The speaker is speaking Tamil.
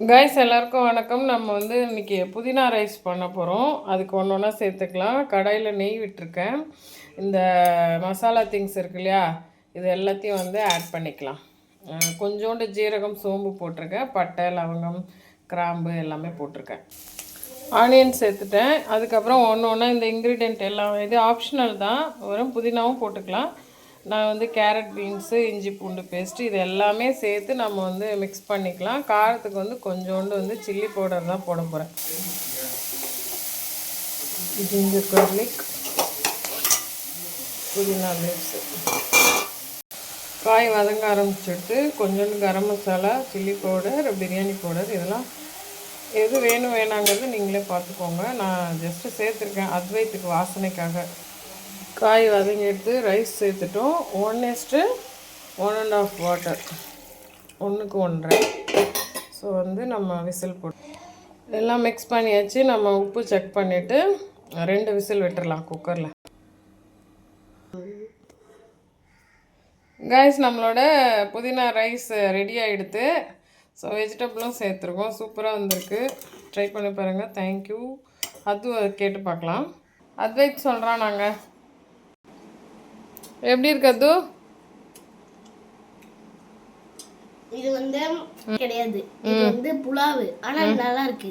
கைஸ் எல்லாருக்கும் வணக்கம். நம்ம வந்து இன்றைக்கி புதினா ரைஸ் பண்ண போகிறோம். அதுக்கு ஒன்று ஒன்றா சேர்த்துக்கலாம். கடாயில் நெய் விட்டுருக்கேன். இந்த மசாலா திங்ஸ் இருக்கு இல்லையா, இது எல்லாத்தையும் வந்து ஆட் பண்ணிக்கலாம். கொஞ்சோண்டு ஜீரகம் சோம்பு போட்டிருக்கேன், பட்டை லவங்கம் கிராம்பு எல்லாமே போட்டிருக்கேன். ஆனியன் சேர்த்துட்டேன். அதுக்கப்புறம் ஒன்று ஒன்றா இந்த இன்க்ரீடியண்ட் எல்லாம் இது ஆப்ஷனல் தான், வெறும் புதினாவும் போட்டுக்கலாம். நான் வந்து கேரட் பீன்ஸு இஞ்சி பூண்டு பேஸ்ட்டு இது எல்லாமே சேர்த்து நம்ம வந்து மிக்ஸ் பண்ணிக்கலாம். காரத்துக்கு வந்து கொஞ்சோண்டு வந்து சில்லி பவுடர் தான் போட போகிறேன். ஜிஞ்சர் கார்லிக், புதினா லீவ்ஸு. காய் வதங்க ஆரம்பிச்சுட்டு கொஞ்சோண்டு garam masala, chilli powder, biryani powder இதெல்லாம் எது வேணும் வேணாங்கிறது நீங்களே பார்த்துக்கோங்க. நான் ஜஸ்ட்டு சேர்த்துருக்கேன் அத்வைத்துக்கு வாசனைக்காக. காய் வதங்கி எடுத்து ரைஸ் சேர்த்துட்டோம். 1:1.5 வாட்டர், 1க்கு 1.5. ஸோ வந்து நம்ம விசில் போட்டு எல்லாம் மிக்ஸ் பண்ணியாச்சு. நம்ம உப்பு செக் பண்ணிவிட்டு 2 விசில் விட்டுடலாம் குக்கரில். கைஸ் நம்மளோட புதினா ரைஸ் ரெடி ஆகிடுது. ஸோ வெஜிடபிளும் சேர்த்துருக்கோம். சூப்பராக வந்திருக்கு. ட்ரை பண்ணி பாருங்கள். தேங்க்யூ. அதுவும் கேட்டு பார்க்கலாம். அத்வைத் சொல்கிறான். நாங்கள் எப்படி இருக்கது? இது வந்து கிடையாது, இது வந்து புலாவு, ஆனா நல்லா இருக்கு.